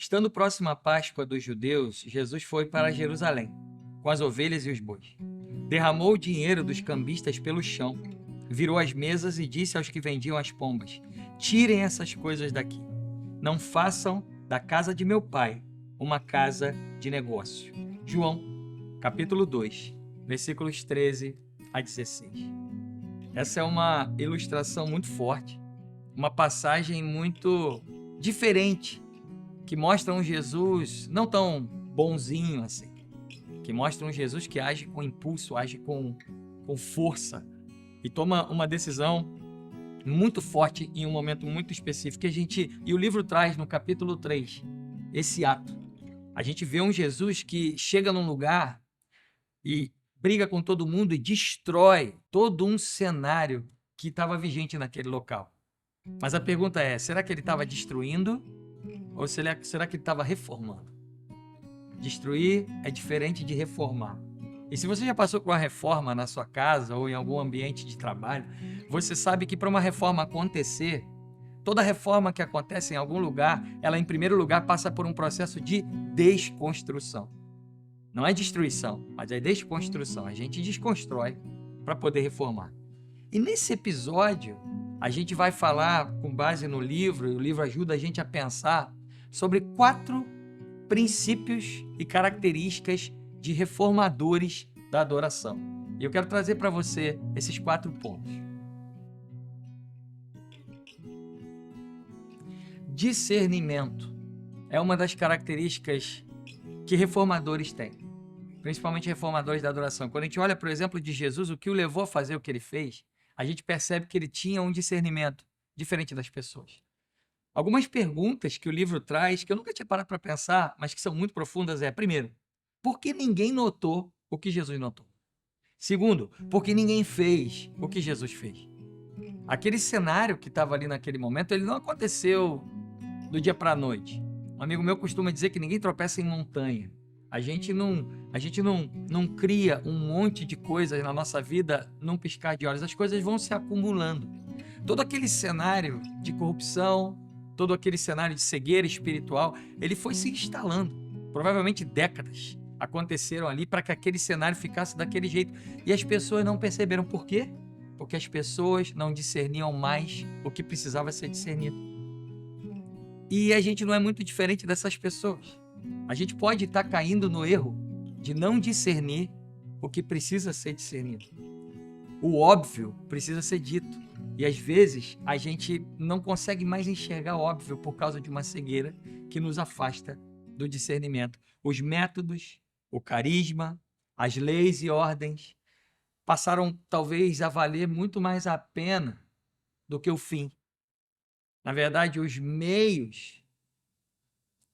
Estando próximo à Páscoa dos judeus, Jesus foi para Jerusalém, com as ovelhas e os bois. Derramou o dinheiro dos cambistas pelo chão, virou as mesas e disse aos que vendiam as pombas: tirem essas coisas daqui. Não façam da casa de meu pai uma casa de negócio. João, capítulo 2, versículos 13 a 16. Essa é uma ilustração muito forte, uma passagem muito diferente, que mostra um Jesus não tão bonzinho assim, que mostra um Jesus que age com impulso, age com força e toma uma decisão muito forte em um momento muito específico. E o livro traz no capítulo 3 esse ato. A gente vê um Jesus que chega num lugar e briga com todo mundo e destrói todo um cenário que estava vigente naquele local. Mas a pergunta é, será que ele estava destruindo ou será que ele estava reformando? Destruir é diferente de reformar. E se você já passou por uma reforma na sua casa ou em algum ambiente de trabalho, você sabe que para uma reforma acontecer, toda reforma que acontece em algum lugar, ela em primeiro lugar passa por um processo de desconstrução. Não é destruição, mas é desconstrução. A gente desconstrói para poder reformar. E nesse episódio, a gente vai falar com base no livro, e o livro ajuda a gente a pensar sobre 4 princípios e características de reformadores da adoração. E eu quero trazer para você esses 4 pontos. Discernimento é uma das características que reformadores têm, principalmente reformadores da adoração. Quando a gente olha, por exemplo, de Jesus, o que o levou a fazer o que ele fez, a gente percebe que ele tinha um discernimento diferente das pessoas. Algumas perguntas que o livro traz, que eu nunca tinha parado para pensar, mas que são muito profundas, primeiro, por que ninguém notou o que Jesus notou? Segundo, por que ninguém fez o que Jesus fez? Aquele cenário que estava ali naquele momento, ele não aconteceu do dia para a noite. Um amigo meu costuma dizer que ninguém tropeça em montanha. A gente não cria um monte de coisas na nossa vida num piscar de olhos. As coisas vão se acumulando. Todo aquele cenário de corrupção, todo aquele cenário de cegueira espiritual, ele foi se instalando. Provavelmente décadas aconteceram ali para que aquele cenário ficasse daquele jeito. E as pessoas não perceberam. Por quê? Porque as pessoas não discerniam mais o que precisava ser discernido. E a gente não é muito diferente dessas pessoas. A gente pode estar caindo no erro de não discernir o que precisa ser discernido. O óbvio precisa ser dito. E às vezes a gente não consegue mais enxergar o óbvio por causa de uma cegueira que nos afasta do discernimento. Os métodos, o carisma, as leis e ordens passaram talvez a valer muito mais a pena do que o fim. Na verdade, os meios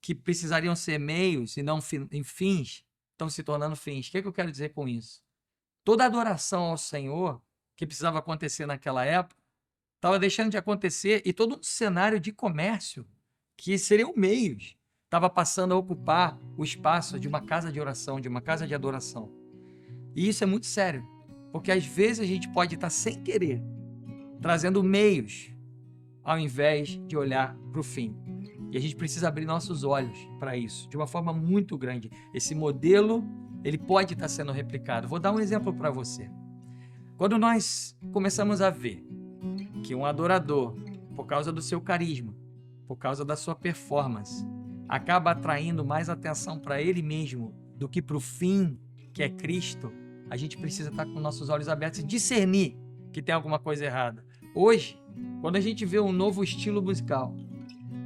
que precisariam ser meios e não fins, estão se tornando fins. O que eu quero dizer com isso? Toda adoração ao Senhor que precisava acontecer naquela época estava deixando de acontecer e todo um cenário de comércio, que seriam meios, estava passando a ocupar o espaço de uma casa de oração, de uma casa de adoração. E isso é muito sério, porque às vezes a gente pode estar sem querer trazendo meios ao invés de olhar para o fim. E a gente precisa abrir nossos olhos para isso, de uma forma muito grande. Esse modelo, ele pode estar sendo replicado. Vou dar um exemplo para você. Quando nós começamos a ver que um adorador, por causa do seu carisma, por causa da sua performance, acaba atraindo mais atenção para ele mesmo do que para o fim, que é Cristo, a gente precisa estar com nossos olhos abertos e discernir que tem alguma coisa errada. Hoje, quando a gente vê um novo estilo musical,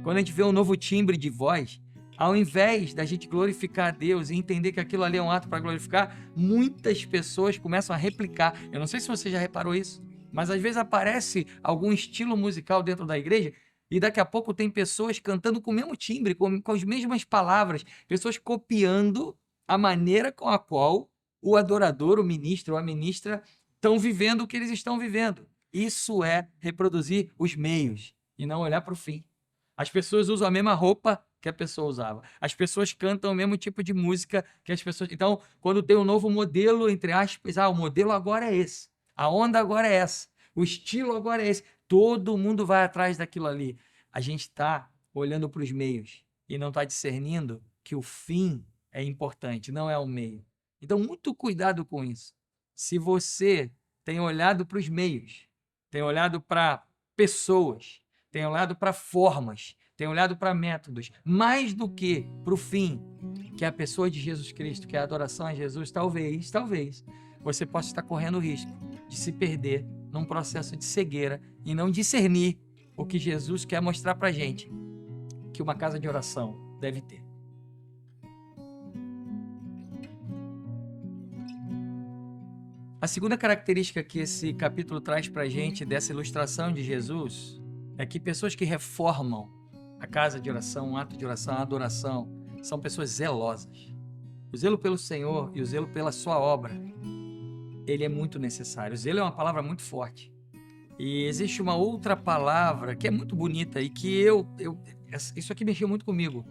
quando a gente vê um novo timbre de voz, ao invés da gente glorificar a Deus e entender que aquilo ali é um ato para glorificar, muitas pessoas começam a replicar. Eu não sei se você já reparou isso, mas às vezes aparece algum estilo musical dentro da igreja e daqui a pouco tem pessoas cantando com o mesmo timbre, com as mesmas palavras, pessoas copiando a maneira com a qual o adorador, o ministro ou a ministra estão vivendo o que eles estão vivendo. Isso é reproduzir os meios e não olhar para o fim. As pessoas usam a mesma roupa que a pessoa usava. As pessoas cantam o mesmo tipo de música que as pessoas... Então, quando tem um novo modelo, entre aspas, o modelo agora é esse. A onda agora é essa. O estilo agora é esse. Todo mundo vai atrás daquilo ali. A gente está olhando para os meios e não está discernindo que o fim é importante, não é o meio. Então, muito cuidado com isso. Se você tem olhado para os meios, tem olhado para pessoas, tem olhado para formas, tem olhado para métodos, mais do que para o fim, que é a pessoa de Jesus Cristo, que é a adoração a Jesus, talvez, você possa estar correndo o risco de se perder num processo de cegueira e não discernir o que Jesus quer mostrar para a gente que uma casa de oração deve ter. A segunda característica que esse capítulo traz para a gente dessa ilustração de Jesus é que pessoas que reformam a casa de oração, o ato de oração, a adoração, são pessoas zelosas. O zelo pelo Senhor e o zelo pela sua obra, ele é muito necessário. O zelo é uma palavra muito forte. E existe uma outra palavra que é muito bonita e que isso aqui mexeu muito comigo,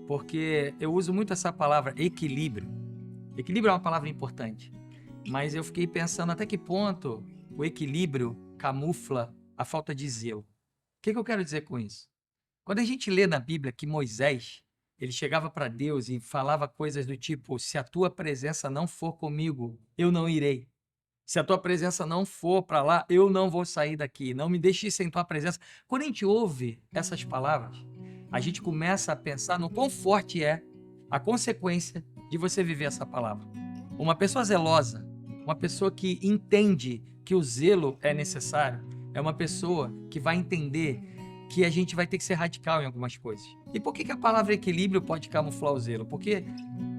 porque eu uso muito essa palavra equilíbrio. Equilíbrio é uma palavra importante. Mas eu fiquei pensando até que ponto o equilíbrio camufla a falta de zelo. O que eu quero dizer com isso? Quando a gente lê na Bíblia que Moisés, ele chegava para Deus e falava coisas do tipo: se a tua presença não for comigo, eu não irei. Se a tua presença não for para lá, eu não vou sair daqui. Não me deixe sem tua presença. Quando a gente ouve essas palavras, a gente começa a pensar no quão forte é a consequência de você viver essa palavra. Uma pessoa zelosa, uma pessoa que entende que o zelo é necessário, é uma pessoa que vai entender que a gente vai ter que ser radical em algumas coisas. E por que a palavra equilíbrio pode camuflar o zelo? Porque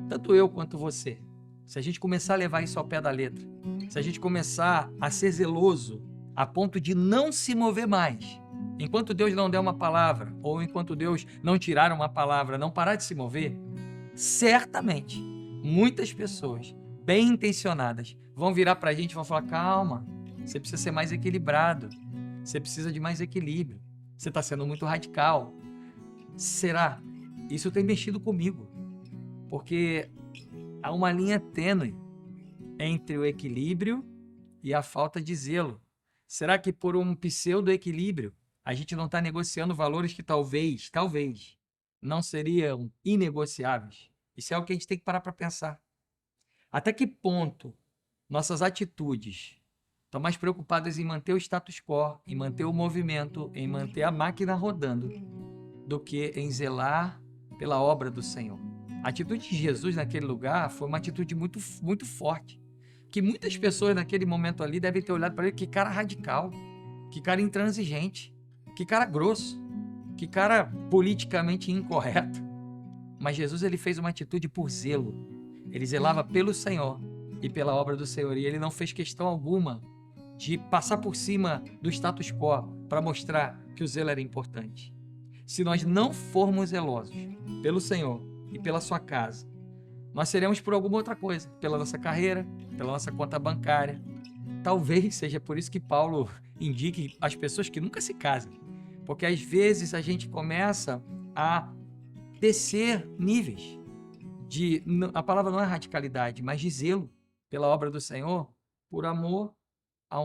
tanto eu quanto você, se a gente começar a levar isso ao pé da letra, se a gente começar a ser zeloso a ponto de não se mover mais, enquanto Deus não der uma palavra, ou enquanto Deus não tirar uma palavra, não parar de se mover, certamente muitas pessoas bem intencionadas vão virar para a gente e vão falar: calma, você precisa ser mais equilibrado, você precisa de mais equilíbrio, você está sendo muito radical. Será? Isso tem mexido comigo, porque há uma linha tênue entre o equilíbrio e a falta de zelo. Será que por um pseudo-equilíbrio a gente não está negociando valores que talvez não seriam inegociáveis? Isso é o que a gente tem que parar para pensar. Até que ponto nossas atitudes estão mais preocupadas em manter o status quo, em manter o movimento, em manter a máquina rodando, do que em zelar pela obra do Senhor? A atitude de Jesus naquele lugar foi uma atitude muito, muito forte, que muitas pessoas naquele momento ali devem ter olhado para ele: que cara radical, que cara intransigente, que cara grosso, que cara politicamente incorreto. Mas Jesus, ele fez uma atitude por zelo. Ele zelava pelo Senhor e pela obra do Senhor, e ele não fez questão alguma de passar por cima do status quo para mostrar que o zelo era importante. Se nós não formos zelosos pelo Senhor e pela sua casa, nós seremos por alguma outra coisa, pela nossa carreira, pela nossa conta bancária. Talvez seja por isso que Paulo indique às pessoas que nunca se casem, porque às vezes a gente começa a descer níveis a palavra não é radicalidade, mas de zelo pela obra do Senhor, por amor a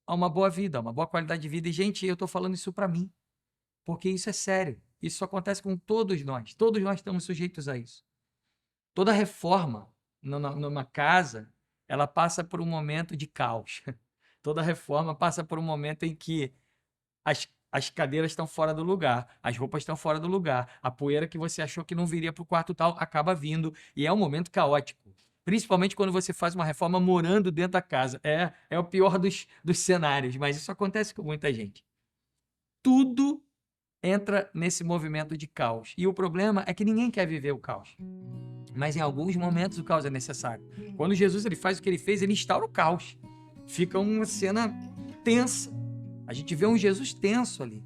uma boa vida, a uma boa qualidade de vida. E, gente, eu estou falando isso para mim, porque isso é sério. Isso acontece com todos nós estamos sujeitos a isso. Toda reforma numa casa, ela passa por um momento de caos. Toda reforma passa por um momento em que as cadeiras estão fora do lugar, as roupas estão fora do lugar, a poeira que você achou que não viria para o quarto tal acaba vindo, e é um momento caótico. Principalmente quando você faz uma reforma morando dentro da casa. É o pior dos cenários, mas isso acontece com muita gente. Tudo entra nesse movimento de caos. E o problema é que ninguém quer viver o caos. Mas em alguns momentos o caos é necessário. Quando Jesus ele faz o que ele fez, ele instaura o caos. Fica uma cena tensa. A gente vê um Jesus tenso ali.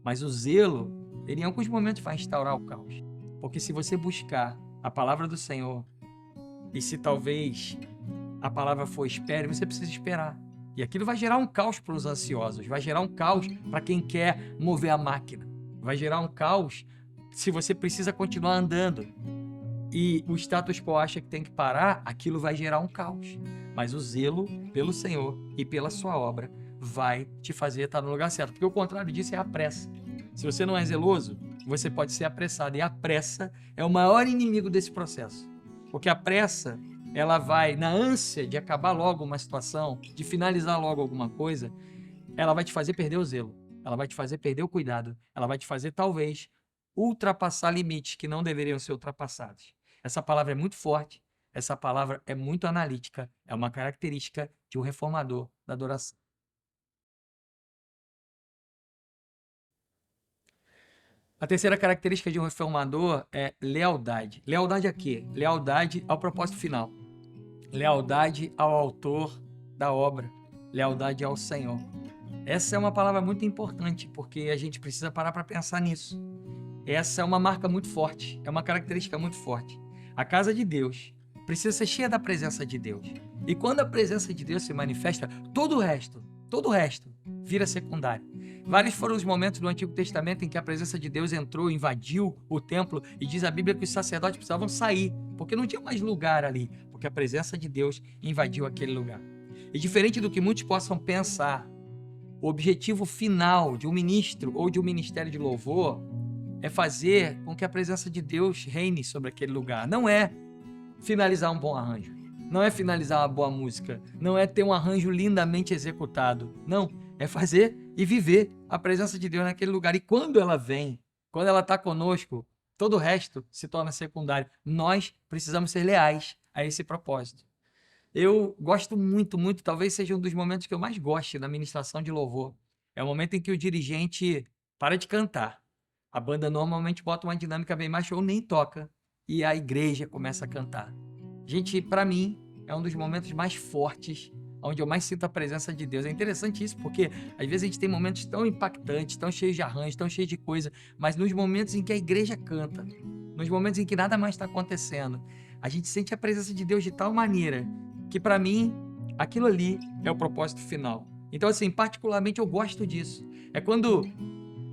Mas o zelo, ele em alguns momentos vai instaurar o caos. Porque se você buscar a palavra do Senhor, e se talvez a palavra for espere, você precisa esperar. E aquilo vai gerar um caos para os ansiosos, vai gerar um caos para quem quer mover a máquina, vai gerar um caos se você precisa continuar andando. E o status quo acha que tem que parar, aquilo vai gerar um caos. Mas o zelo pelo Senhor e pela sua obra vai te fazer estar no lugar certo. Porque o contrário disso é a pressa. Se você não é zeloso, você pode ser apressado. E a pressa é o maior inimigo desse processo. Porque a pressa, ela vai, na ânsia de acabar logo uma situação, de finalizar logo alguma coisa, ela vai te fazer perder o zelo. Ela vai te fazer perder o cuidado. Ela vai te fazer, talvez, ultrapassar limites que não deveriam ser ultrapassados. Essa palavra é muito forte. Essa palavra é muito analítica. É uma característica de um reformador da adoração. A terceira característica de um reformador é lealdade. Lealdade a quê? Lealdade ao propósito final. Lealdade ao autor da obra. Lealdade ao Senhor. Essa é uma palavra muito importante, porque a gente precisa parar para pensar nisso. Essa é uma marca muito forte, é uma característica muito forte. A casa de Deus precisa ser cheia da presença de Deus. E quando a presença de Deus se manifesta, todo o resto vira secundário. Vários foram os momentos do Antigo Testamento em que a presença de Deus entrou, invadiu o templo, e diz a Bíblia que os sacerdotes precisavam sair, porque não tinha mais lugar ali, porque a presença de Deus invadiu aquele lugar. E diferente do que muitos possam pensar, o objetivo final de um ministro ou de um ministério de louvor é fazer com que a presença de Deus reine sobre aquele lugar. Não é finalizar um bom arranjo, não é finalizar uma boa música, não é ter um arranjo lindamente executado. Não, é fazer e viver a presença de Deus naquele lugar. E quando ela vem, quando ela está conosco, todo o resto se torna secundário. Nós precisamos ser leais a esse propósito. Eu gosto muito, muito, talvez seja um dos momentos que eu mais gosto na ministração de louvor. É o momento em que o dirigente para de cantar. A banda normalmente bota uma dinâmica bem mais show, nem toca, e a igreja começa a cantar. Gente, para mim, é um dos momentos mais fortes, onde eu mais sinto a presença de Deus. É interessante isso, porque às vezes a gente tem momentos tão impactantes, tão cheios de arranjos, tão cheios de coisa, mas nos momentos em que a igreja canta, nos momentos em que nada mais está acontecendo, a gente sente a presença de Deus de tal maneira que, para mim, aquilo ali é o propósito final. Então, assim, particularmente eu gosto disso. É quando,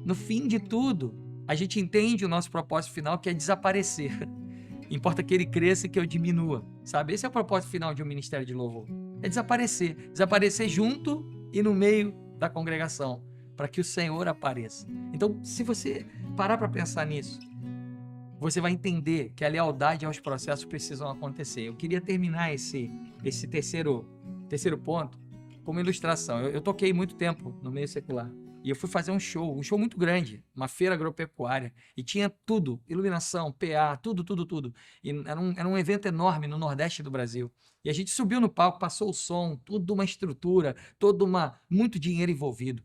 no fim de tudo, a gente entende o nosso propósito final, que é desaparecer. Importa que ele cresça e que eu diminua, sabe? Esse é o propósito final de um ministério de louvor. É desaparecer. Desaparecer junto e no meio da congregação, para que o Senhor apareça. Então, se você parar para pensar nisso, você vai entender que a lealdade aos processos precisam acontecer. Eu queria terminar esse terceiro ponto como ilustração. Eu toquei muito tempo no meio secular. E eu fui fazer um show muito grande, uma feira agropecuária, e tinha tudo, iluminação, PA, tudo. E era um evento enorme no Nordeste do Brasil. E a gente subiu no palco, passou o som, toda uma estrutura, muito dinheiro envolvido.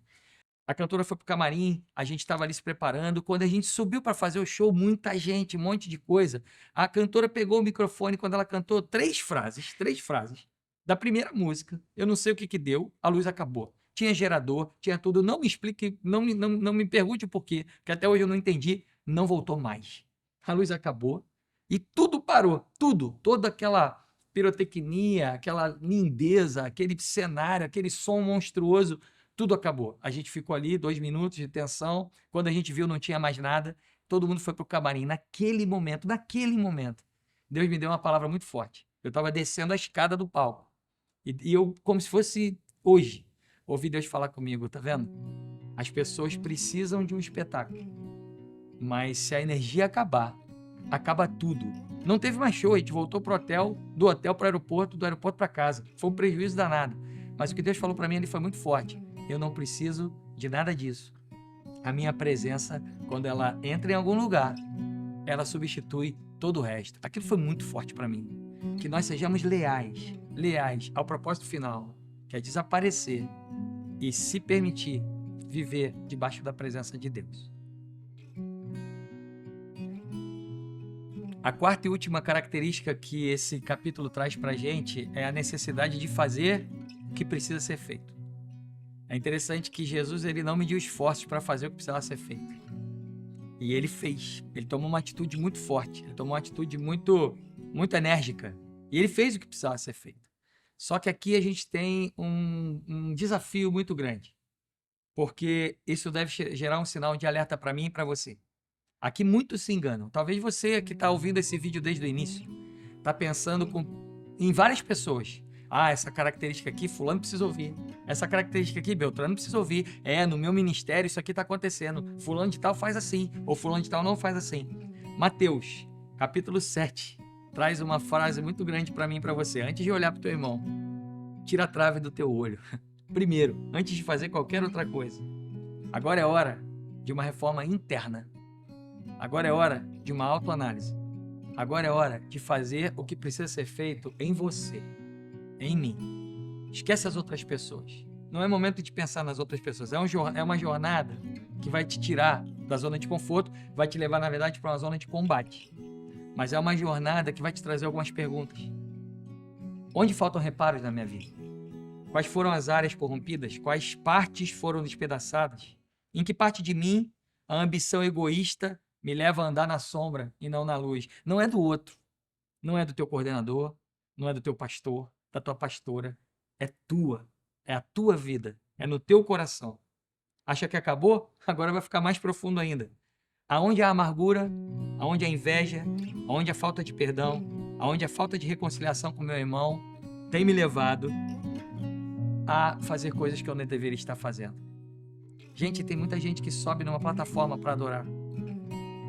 A cantora foi pro camarim, a gente estava ali se preparando. Quando a gente subiu para fazer o show, muita gente, um monte de coisa. A cantora pegou o microfone quando ela cantou três frases da primeira música. Eu não sei o que deu, a luz acabou. Tinha gerador, tinha tudo. Não me explique, não me pergunte o porquê, que até hoje eu não entendi. Não voltou mais. A luz acabou e tudo parou, tudo. Toda aquela pirotecnia, aquela lindeza, aquele cenário, aquele som monstruoso, tudo acabou. A gente ficou ali 2 minutos de tensão. Quando a gente viu, não tinha mais nada. Todo mundo foi pro camarim. Naquele momento, Deus me deu uma palavra muito forte. Eu estava descendo a escada do palco. E eu, como se fosse hoje, ouvi Deus falar comigo, tá vendo? As pessoas precisam de um espetáculo. Mas se a energia acabar, acaba tudo. Não teve mais show, a gente voltou pro hotel, do hotel pro aeroporto, do aeroporto para casa. Foi um prejuízo danado. Mas o que Deus falou para mim, ele foi muito forte. Eu não preciso de nada disso. A minha presença, quando ela entra em algum lugar, ela substitui todo o resto. Aquilo foi muito forte para mim. Que nós sejamos leais ao propósito final, que é desaparecer e se permitir viver debaixo da presença de Deus. A quarta e última característica que esse capítulo traz para a gente é a necessidade de fazer o que precisa ser feito. É interessante que Jesus ele não mediu esforços para fazer o que precisava ser feito. E ele fez. Ele tomou uma atitude muito forte. Ele tomou uma atitude muito enérgica. E ele fez o que precisava ser feito. Só que aqui a gente tem um desafio muito grande. Porque isso deve gerar um sinal de alerta para mim e para você. Aqui muitos se enganam. Talvez você que está ouvindo esse vídeo desde o início está pensando em várias pessoas Ah, essa característica aqui, fulano precisa ouvir. Essa característica aqui, Beltrano precisa ouvir. No meu ministério isso aqui está acontecendo. Fulano de tal faz assim, ou fulano de tal não faz assim. Mateus, capítulo 7, traz uma frase muito grande para mim e para você. Antes de olhar para o teu irmão, tira a trave do teu olho. Primeiro, antes de fazer qualquer outra coisa. Agora é hora de uma reforma interna. Agora é hora de uma autoanálise. Agora é hora de fazer o que precisa ser feito em você, em mim. Esquece as outras pessoas. Não é momento de pensar nas outras pessoas. É uma jornada que vai te tirar da zona de conforto, vai te levar, na verdade, para uma zona de combate. Mas é uma jornada que vai te trazer algumas perguntas. Onde faltam reparos na minha vida? Quais foram as áreas corrompidas? Quais partes foram despedaçadas? Em que parte de mim a ambição egoísta me leva a andar na sombra e não na luz? Não é do outro, não é do teu coordenador, não é do teu pastor, da tua pastora. É tua, é a tua vida, é no teu coração. Acha que acabou? Agora vai ficar mais profundo ainda. Aonde há amargura, aonde há inveja, aonde há falta de perdão, aonde há falta de reconciliação com meu irmão, tem me levado a fazer coisas que eu não deveria estar fazendo. Gente, tem muita gente que sobe numa plataforma para adorar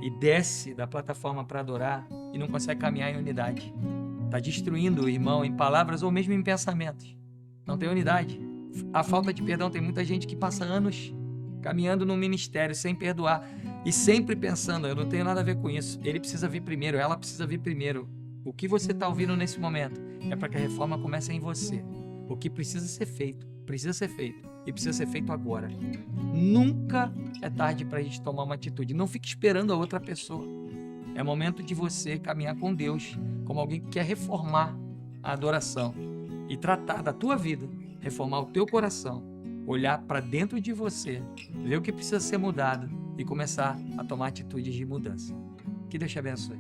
e desce da plataforma para adorar e não consegue caminhar em unidade. Está destruindo o irmão em palavras ou mesmo em pensamentos. Não tem unidade. A falta de perdão, tem muita gente que passa anos caminhando no ministério sem perdoar e sempre pensando, eu não tenho nada a ver com isso. Ele precisa vir primeiro, ela precisa vir primeiro. O que você está ouvindo nesse momento é para que a reforma comece em você. O que precisa ser feito e precisa ser feito agora. Nunca é tarde para a gente tomar uma atitude. Não fique esperando a outra pessoa. É momento de você caminhar com Deus como alguém que quer reformar a adoração e tratar da tua vida, reformar o teu coração, olhar para dentro de você, ver o que precisa ser mudado e começar a tomar atitudes de mudança. Que Deus te abençoe.